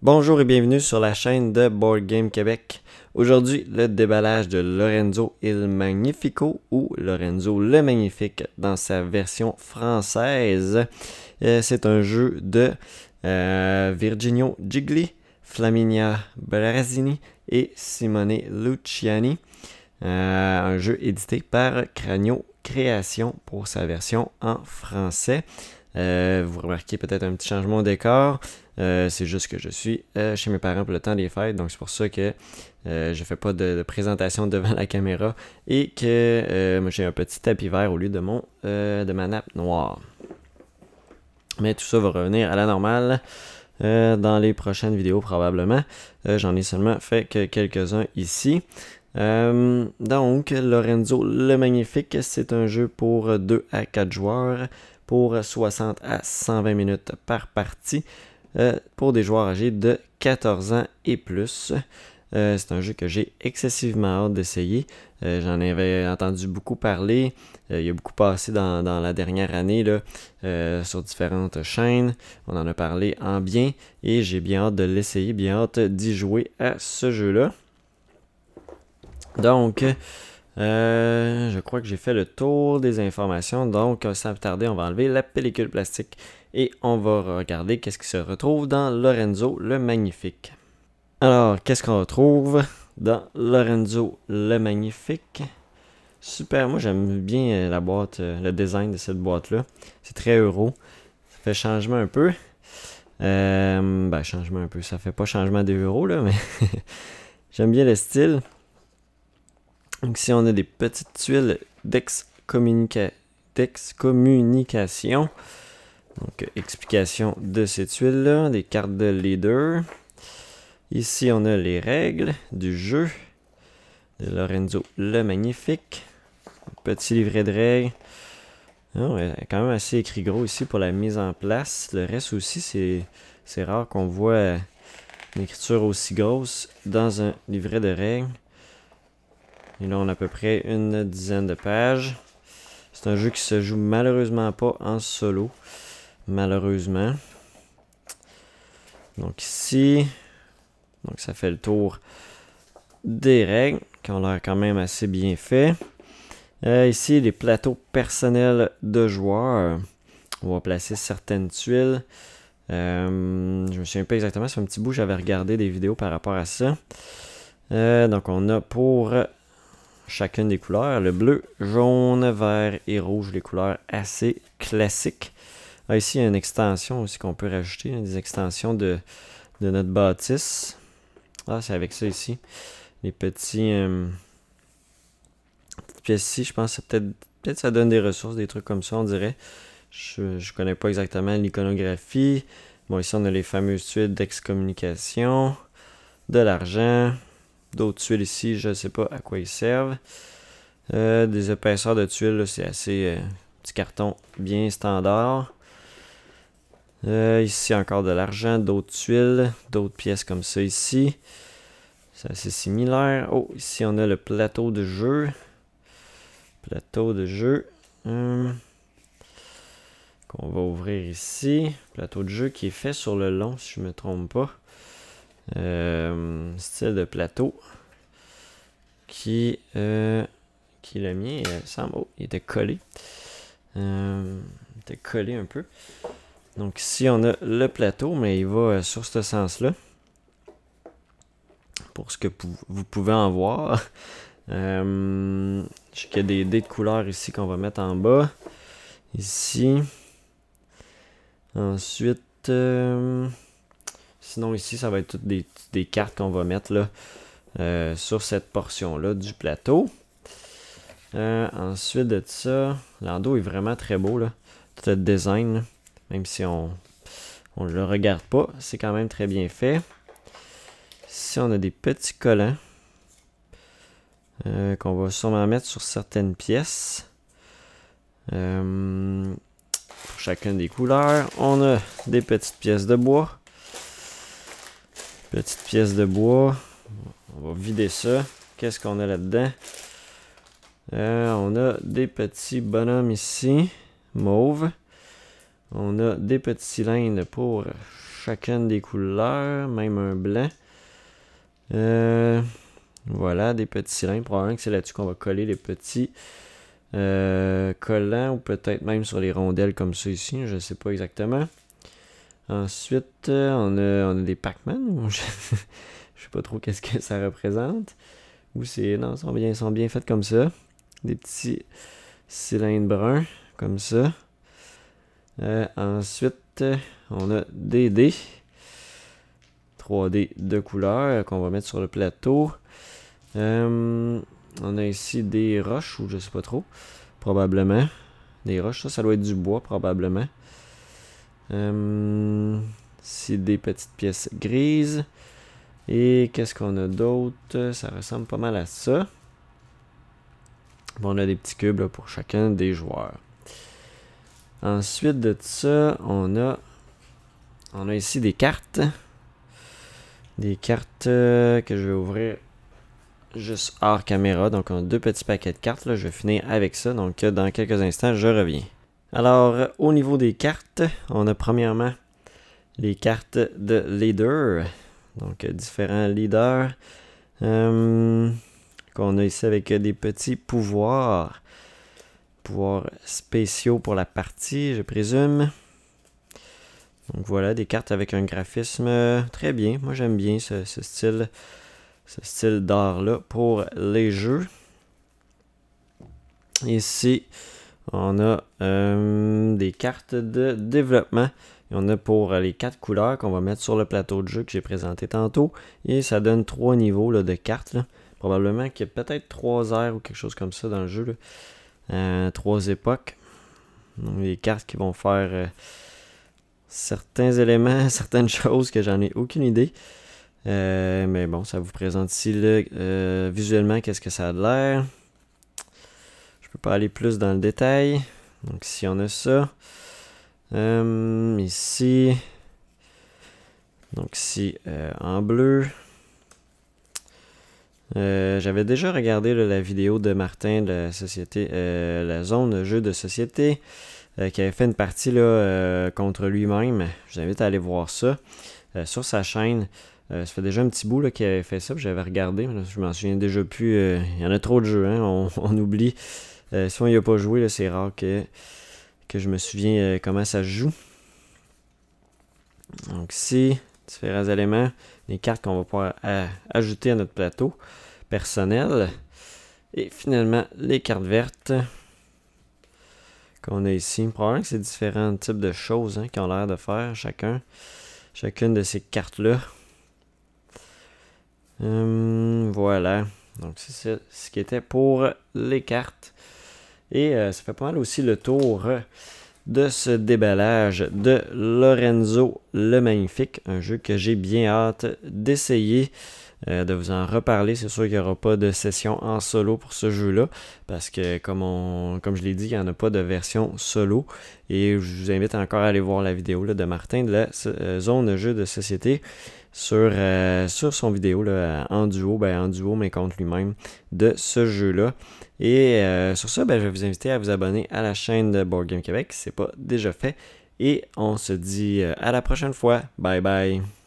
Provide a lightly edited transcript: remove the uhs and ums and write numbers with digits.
Bonjour et bienvenue sur la chaîne de Board Game Québec. Aujourd'hui, le déballage de Lorenzo il Magnifico ou Lorenzo le Magnifique dans sa version française. C'est un jeu de Virginio Gigli, Flaminia Brazzini et Simone Luciani. Un jeu édité par Cranio Création pour sa version en français. Vous remarquez peut-être un petit changement de décor. C'est juste que je suis chez mes parents pour le temps des fêtes, donc c'est pour ça que je fais pas de présentation devant la caméra et que j'ai un petit tapis vert au lieu de ma nappe noire. Mais tout ça va revenir à la normale dans les prochaines vidéos probablement. J'en ai seulement fait que quelques-uns ici. Donc, Lorenzo le Magnifique, c'est un jeu pour 2 à 4 joueurs pour 60 à 120 minutes par partie pour des joueurs âgés de 14 ans et plus. C'est un jeu que j'ai excessivement hâte d'essayer. J'en avais entendu beaucoup parler. Il y a beaucoup passé dans la dernière année là, sur différentes chaînes. On en a parlé en bien et j'ai bien hâte de l'essayer, bien hâte d'y jouer à ce jeu-là. Donc, je crois que j'ai fait le tour des informations. Donc, sans plus tarder, on va enlever la pellicule plastique et on va regarder qu'est-ce qui se retrouve dans Lorenzo le Magnifique. Alors, qu'est-ce qu'on retrouve dans Lorenzo le Magnifique? Super, moi j'aime bien la boîte, le design de cette boîte-là. C'est très euro. Ça fait changement un peu. Changement un peu. Ça fait pas changement des euros, là, mais j'aime bien le style. Donc ici, on a des petites tuiles d'excommunication. Donc, explication de ces tuiles-là, des cartes de leader. Ici, on a les règles du jeu de Lorenzo le Magnifique. Petit livret de règles. Oh, quand même assez écrit gros ici pour la mise en place. Le reste aussi, c'est rare qu'on voit une écriture aussi grosse dans un livret de règles. Et là, on a à peu près une dizaine de pages. C'est un jeu qui se joue malheureusement pas en solo. Malheureusement. Donc ici, donc ça fait le tour des règles qui ont l'air quand même assez bien fait. Ici, les plateaux personnels de joueurs. On va placer certaines tuiles. Je me souviens pas exactement, c'est un petit bout, j'avais regardé des vidéos par rapport à ça. Donc on a pour chacune des couleurs, le bleu, jaune, vert et rouge, les couleurs assez classiques. Ici, il y a une extension aussi qu'on peut rajouter, des extensions de notre bâtisse. Ah, c'est avec ça ici. Les petites pièces ici, je pense que peut-être ça donne des ressources, des trucs comme ça, on dirait. Je connais pas exactement l'iconographie. Bon, ici, on a les fameuses tuiles d'excommunication, de l'argent. D'autres tuiles ici, je ne sais pas à quoi ils servent. Des épaisseurs de tuiles, c'est assez petit carton bien standard. Ici encore de l'argent, d'autres tuiles, d'autres pièces comme ça ici. C'est assez similaire. Oh, ici on a le plateau de jeu. Plateau de jeu. Qu'on va ouvrir ici. Plateau de jeu qui est fait sur le long, si je ne me trompe pas. Style de plateau qui est le mien, il était collé. Il était collé un peu. Donc ici on a le plateau, mais il va sur ce sens-là. Pour ce que vous pouvez en voir. Je sais qu'il y a des dés de couleurs ici qu'on va mettre en bas. Ici. Ensuite, sinon ici, ça va être toutes des cartes qu'on va mettre là, sur cette portion-là du plateau. Ensuite de ça, l'endos est vraiment très beau, là. Tout le design, là. Même si on ne le regarde pas, c'est quand même très bien fait. Ici, on a des petits collants qu'on va sûrement mettre sur certaines pièces. Pour chacune des couleurs, on a des petites pièces de bois. Petites pièces de bois. On va vider ça. Qu'est-ce qu'on a là-dedans? On a des petits bonhommes ici, mauve. On a des petits cylindres pour chacune des couleurs, même un blanc. Voilà, des petits cylindres. Probablement que c'est là-dessus qu'on va coller les petits collants ou peut-être même sur les rondelles comme ça ici. Je ne sais pas exactement. Ensuite, on a des Pac-Man. Je sais pas trop qu'est-ce que ça représente. Ou c'est. Non, ils sont bien faits comme ça. Des petits cylindres bruns comme ça. Ensuite, on a des dés. 3D de couleur qu'on va mettre sur le plateau. On a ici des roches, ou je sais pas trop. Probablement. Des roches, ça doit être du bois, probablement. Ici, des petites pièces grises. Et qu'est-ce qu'on a d'autre? Ça ressemble pas mal à ça. Bon, on a des petits cubes là, pour chacun des joueurs. Ensuite de ça, on a ici des cartes. Des cartes que je vais ouvrir juste hors caméra. Donc, on a 2 petits paquets de cartes. Là. Je vais finir avec ça. Donc, dans quelques instants, je reviens. Alors, au niveau des cartes, on a premièrement les cartes de leader. Donc, différents leaders qu'on a ici avec des petits pouvoirs. Pouvoirs spéciaux pour la partie, je présume. Donc voilà, des cartes avec un graphisme très bien. Moi, j'aime bien ce style d'art-là pour les jeux. Ici, on a des cartes de développement. Et on a pour les 4 couleurs qu'on va mettre sur le plateau de jeu que j'ai présenté tantôt. Et ça donne 3 niveaux là, de cartes. Là. Probablement qu'il y a peut-être 3 airs ou quelque chose comme ça dans le jeu. 3 époques. Donc des cartes qui vont faire certains éléments, certaines choses que j'en ai aucune idée. Mais bon, ça vous présente ici là, visuellement qu'est-ce que ça a l'air. Je peux pas aller plus dans le détail. Donc ici on a ça. Ici. Donc ici en bleu. J'avais déjà regardé là, la vidéo de Martin de la société, la zone de jeu de société, qui avait fait une partie là, contre lui-même. Je vous invite à aller voir ça sur sa chaîne. Ça fait déjà un petit bout là, qu'il avait fait ça, j'avais regardé, mais je m'en souviens déjà plus. Il y en a trop de jeux, hein, on oublie. Si on n'y a pas joué, c'est rare que je me souviens comment ça se joue. Donc ici, différents éléments, les cartes qu'on va pouvoir ajouter à notre plateau personnel. Et finalement, les cartes vertes qu'on a ici. Probablement que c'est différents types de choses qui ont l'air de faire chacune de ces cartes-là. Voilà. Donc c'est ce qui était pour les cartes. Et ça fait pas mal aussi le tour de ce déballage de Lorenzo le Magnifique, un jeu que j'ai bien hâte d'essayer, de vous en reparler. C'est sûr qu'il n'y aura pas de session en solo pour ce jeu-là, parce que comme je l'ai dit, il n'y en a pas de version solo, et je vous invite encore à aller voir la vidéo là, de Martin de la zone de jeu de société sur son vidéo là, en duo mais contre lui-même de ce jeu-là. Et sur ça, je vais vous inviter à vous abonner à la chaîne de Board Game Québec si ce n'est pas déjà fait. Et on se dit à la prochaine fois. Bye bye.